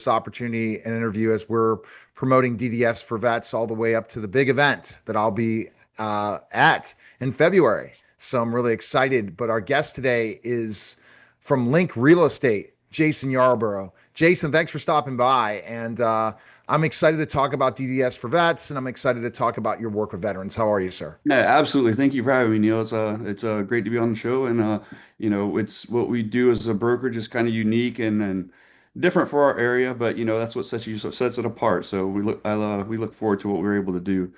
this opportunity and interview as we're promoting DDS for vets all the way up to the big event that I'll be at in February. So I'm really excited. But our guest today is from Link Real Estate, Jason Yarborough. Jason, thanks for stopping by. And I'm excited to talk about DDS for vets, and I'm excited to talk about your work with veterans. How are you, sir? Yeah, absolutely. Thank you for having me, Neil. It's great to be on the show, and it's what we do as a brokerage is kind of unique and different for our area, but that's what sets it apart. So we look forward to what we're able to do.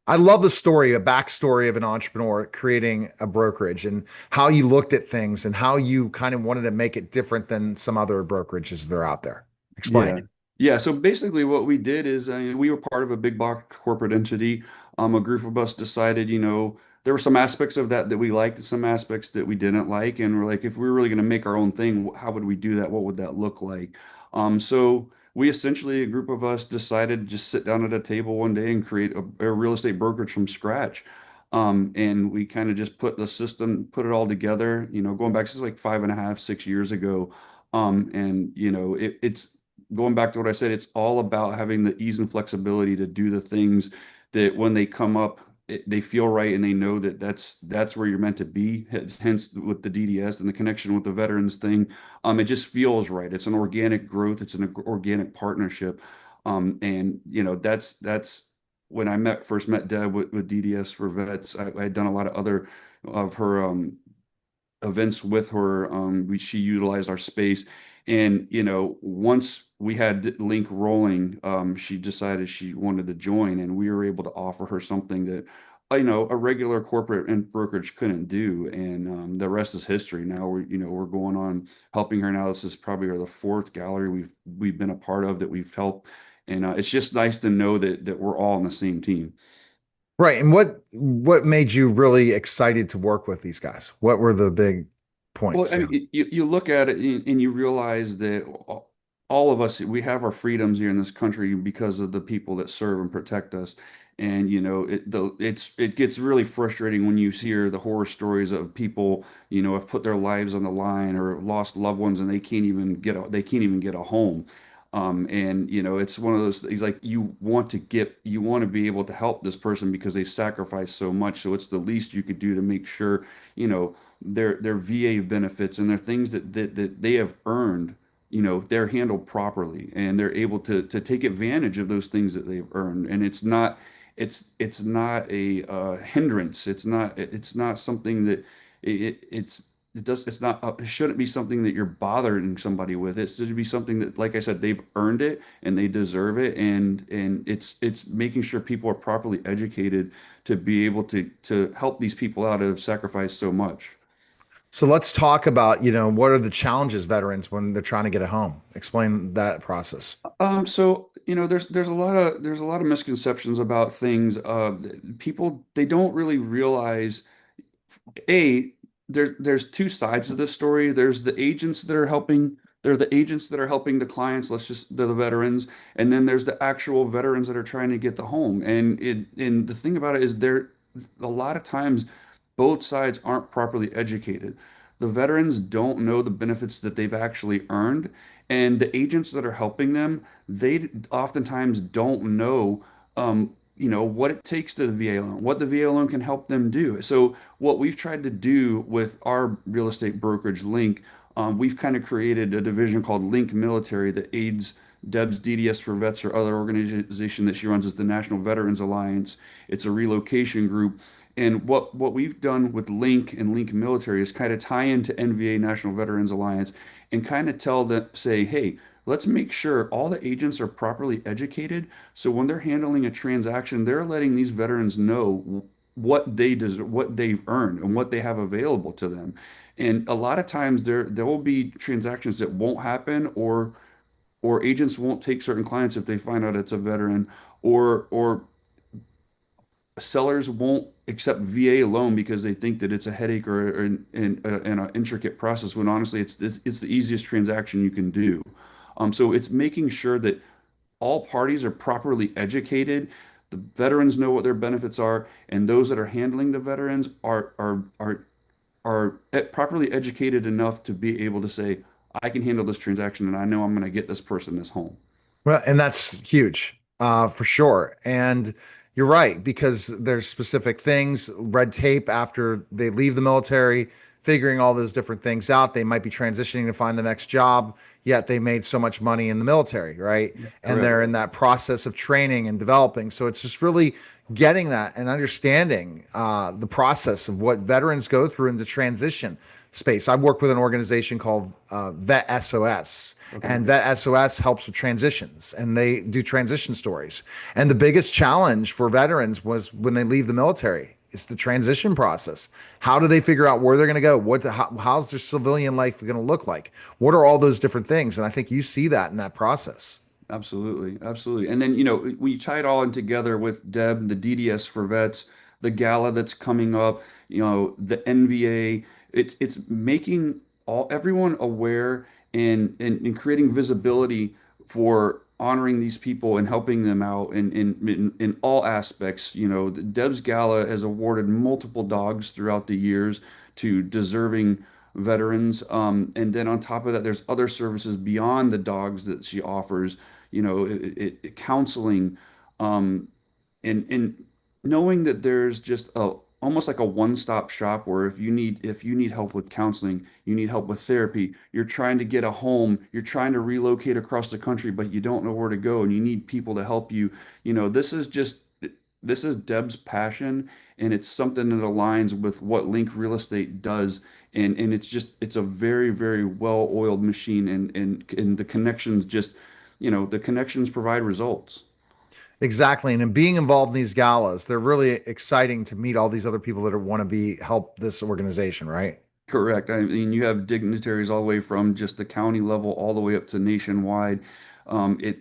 I love the story, a backstory of an entrepreneur creating a brokerage and how you looked at things and how you kind of wanted to make it different than some other brokerages that are out there. Explain. Yeah. Yeah. So basically, what we did is we were part of a big box corporate entity. A group of us decided, there were some aspects of that we liked, and some aspects that we didn't like, and we're like, if we were really going to make our own thing, how would we do that? What would that look like? So we essentially, a group of us decided to just sit down at a table one day and create a real estate brokerage from scratch. And we kind of just put the system, put it all together, going back since like 5.5, 6 years ago. And it's going back to what I said, it's all about having the ease and flexibility to do the things that when they come up, they feel right and they know that that's where you're meant to be. Hence, with the DDS and the connection with the veterans thing, it just feels right. It's an organic growth. It's an organic partnership, and that's when I first met Deb with DDS for vets. I had done a lot of other of her events with her. She utilized our space, and once we had Link rolling, she decided she wanted to join, and we were able to offer her something that a regular corporate and brokerage couldn't do, and the rest is history. Now we're going on helping her now. This is probably the fourth gallery we've been a part of that we've helped, and it's just nice to know that we're all on the same team. Right. And what made you really excited to work with these guys? What were the big Well, points? I Yeah. mean, you look at it and you realize that all of us, we have our freedoms here in this country because of the people that serve and protect us. And it gets really frustrating when you hear the horror stories of people, have put their lives on the line or have lost loved ones and they can't even get a home. And it's one of those things like you want to be able to help this person because they sacrificed so much. So it's the least you could do to make sure, their VA benefits and their things that they have earned, they're handled properly and they're able to take advantage of those things that they've earned. And it's not a hindrance. It's not something that it's not it shouldn't be something that you're bothering somebody with. It should be something that, like I said, they've earned it and they deserve it. And it's making sure people are properly educated to be able to help these people out that have sacrificed so much. So let's talk about, what are the challenges veterans when they're trying to get a home? Explain that process. So there's a lot of misconceptions about things. People, they don't really realize a there's two sides of this story. There's the agents that are helping. They're the agents that are helping the clients. They're the veterans, and then there's the actual veterans that are trying to get the home. And the thing about it is, there a lot of times both sides aren't properly educated. The veterans don't know the benefits that they've actually earned, and the agents that are helping them, they oftentimes don't know. What it takes to the VA loan, what the VA loan can help them do. So what we've tried to do with our real estate brokerage Link, we've kind of created a division called Link Military that aids Deb's DDS for Vets or other organization that she runs is the National Veterans Alliance. It's a relocation group. And what we've done with Link and Link Military is kind of tie into NVA National Veterans Alliance and kind of tell them, say, hey, let's make sure all the agents are properly educated. So when they're handling a transaction, they're letting these veterans know what they deserve, what they've earned, and what they have available to them. And a lot of times there will be transactions that won't happen, or agents won't take certain clients if they find out it's a veteran, or sellers won't accept VA loan because they think that it's a headache or an intricate process. When honestly, it's the easiest transaction you can do. So it's making sure that all parties are properly educated. The veterans know what their benefits are, and those that are handling the veterans are properly educated enough to be able to say, I can handle this transaction and I know I'm going to get this person this home. Well, and that's huge, for sure. And you're right, because there's specific things, red tape after they leave the military, figuring all those different things out. They might be transitioning to find the next job, yet they made so much money in the military, right? Yeah. And Correct. they're in that process of training and developing. So it's just really getting that and understanding the process of what veterans go through in the transition space. I work with an organization called Vet SOS, Okay. and Vet SOS helps with transitions, and they do transition stories. And the biggest challenge for veterans was when they leave the military. It's the transition process. How do they figure out where they're going to go? How's their civilian life going to look like? What are all those different things? And I think you see that in that process. Absolutely, absolutely. And then, we tie it all in together with Deb, the DDS for vets, the gala that's coming up, the NVA. It's making everyone aware and creating visibility for honoring these people and helping them out in all aspects. Deb's gala has awarded multiple dogs throughout the years to deserving veterans. And then on top of that, there's other services beyond the dogs that she offers, counseling, um, and knowing that there's just a almost like a one-stop shop where if you need help with counseling, you need help with therapy, you're trying to get a home, you're trying to relocate across the country, but you don't know where to go and you need people to help you. This is Deb's passion, and it's something that aligns with what Link Real Estate does. And it's a very, very well-oiled machine, and the connections provide results. Exactly. And in being involved in these galas, they're really exciting to meet all these other people that want to be help this organization, right? Correct. I mean, you have dignitaries all the way from just the county level all the way up to nationwide.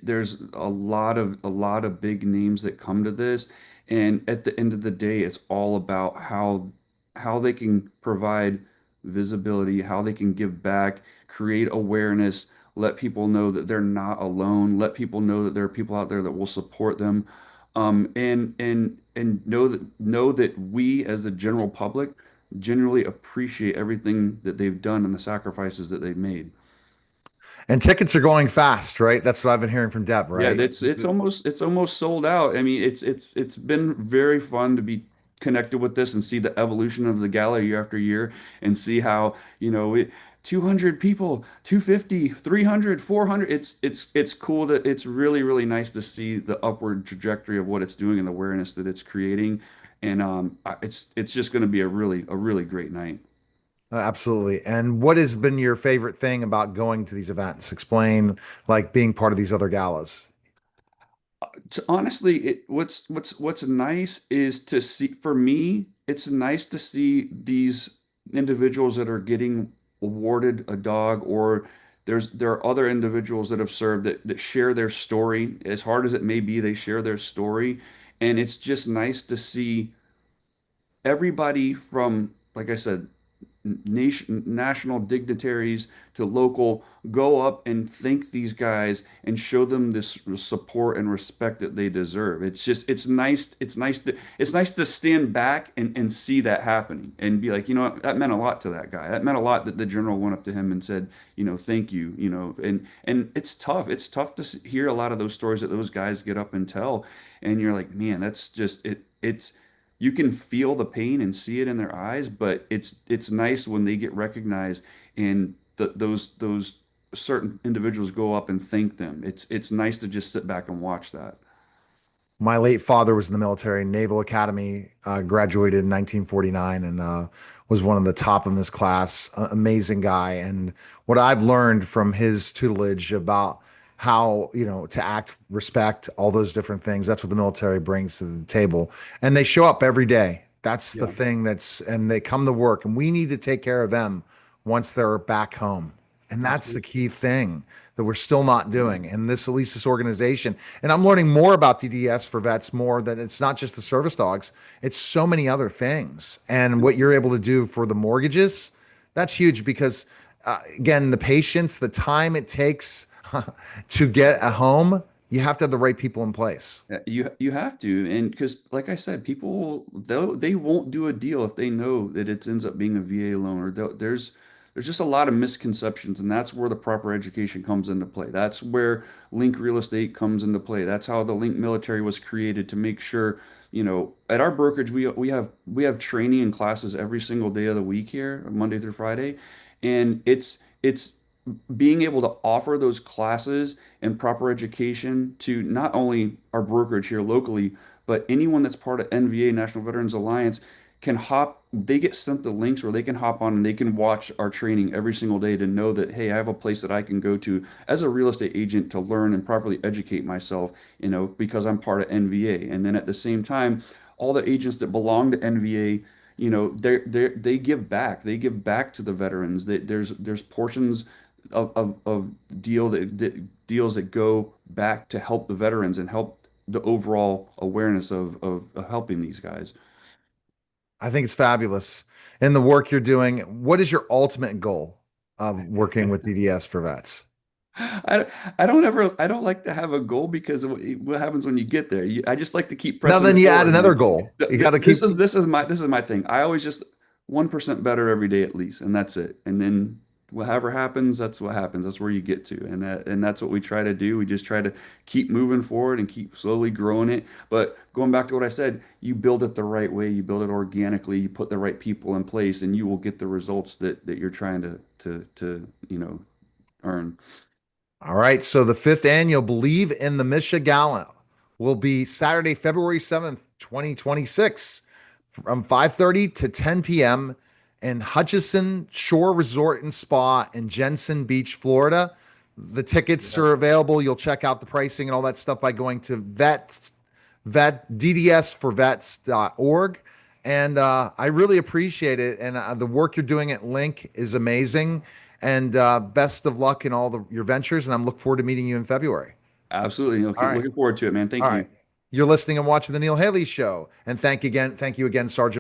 There's a lot of big names that come to this, and at the end of the day, it's all about how they can provide visibility, how they can give back, create awareness, let people know that they're not alone, let people know that there are people out there that will support them, and know that we as the general public generally appreciate everything that they've done and the sacrifices that they've made. And tickets are going fast, right? That's what I've been hearing from Deb, Yeah, right? it's almost sold out. I mean, it's been very fun to be connected with this and see the evolution of the gala year after year and see how, 200 people, 250, 300, 400. It's cool that it's really, really nice to see the upward trajectory of what it's doing and the awareness that it's creating. And it's just going to be a really great night. Absolutely. And what has been your favorite thing about going to these events? Explain, like being part of these other galas. Honestly, what's nice is to see, for me, it's nice to see these individuals that are getting awarded a dog, or there are other individuals that have served that share their story. As hard as it may be, they share their story. And it's just nice to see everybody from, like I said, national dignitaries to local go up and thank these guys and show them this support and respect that they deserve. It's nice to stand back and see that happening and be like, what, that meant a lot to that guy. That meant a lot that the general went up to him and said, thank you, and it's tough to hear a lot of those stories that those guys get up and tell, and you're like, man, that's just it. It's You can feel the pain and see it in their eyes, but it's nice when they get recognized and those certain individuals go up and thank them. It's nice to just sit back and watch that. My late father was in the military, Naval Academy, graduated in 1949, and was one of the top in this class. Amazing guy. And what I've learned from his tutelage about how, to act, respect, all those different things, that's what the military brings to the table. And they show up every day. That's the Yeah. thing and they come to work, and we need to take care of them once they're back home. And that's the Absolutely. key thing that we're still not doing. And this, at least this organization, and I'm learning more about DDS for vets, more that it's not just the service dogs, it's so many other things. And what you're able to do for the mortgages, that's huge because, again, the patience, the time it takes to get a home, you have to have the right people in place. You have to, and because like I said, people they won't do a deal if they know that it ends up being a VA loan, or there's just a lot of misconceptions, and that's where the proper education comes into play. That's where Link Real Estate comes into play. That's how the Link Military was created to make sure, at our brokerage we have training and classes every single day of the week here, Monday through Friday, and it's being able to offer those classes and proper education to not only our brokerage here locally, but anyone that's part of NVA, National Veterans Alliance, they get sent the links where they can hop on and they can watch our training every single day to know that, hey, I have a place that I can go to as a real estate agent to learn and properly educate myself, because I'm part of NVA. And then at the same time, all the agents that belong to NVA, they give back. They give back to the veterans. There's portions of deals that go back to help the veterans and help the overall awareness of helping these guys. I think it's fabulous. In the work you're doing, what is your ultimate goal of working with DDS for vets? I I don't like to have a goal because of what happens when you get there. I just like to keep Now, pressing then you add forward, another man. goal. You got to keep. This is my thing. I always just 1% better every day at least, and that's it. And then whatever happens, that's what happens. That's where you get to, and that's what we try to do. We just try to keep moving forward and keep slowly growing it. But going back to what I said, you build it the right way. You build it organically. You put the right people in place, and you will get the results that you're trying to earn. All right. So the fifth annual Believe in the Misha Gala will be Saturday, February 7th, 2026 from 5:30 to 10 p.m. in Hutchison Shore Resort and Spa in Jensen Beach, Florida. The tickets Yeah. are available. You'll check out the pricing and all that stuff by going to DDSforvets.org. And I really appreciate it. And the work you're doing at Link is amazing. And best of luck in all your ventures. And I'm looking forward to meeting you in February. Absolutely. All Okay, right. looking forward to it, man. All Thank right. you. You're listening and watching the Neil Haley Show. And thank you again, Sergeant.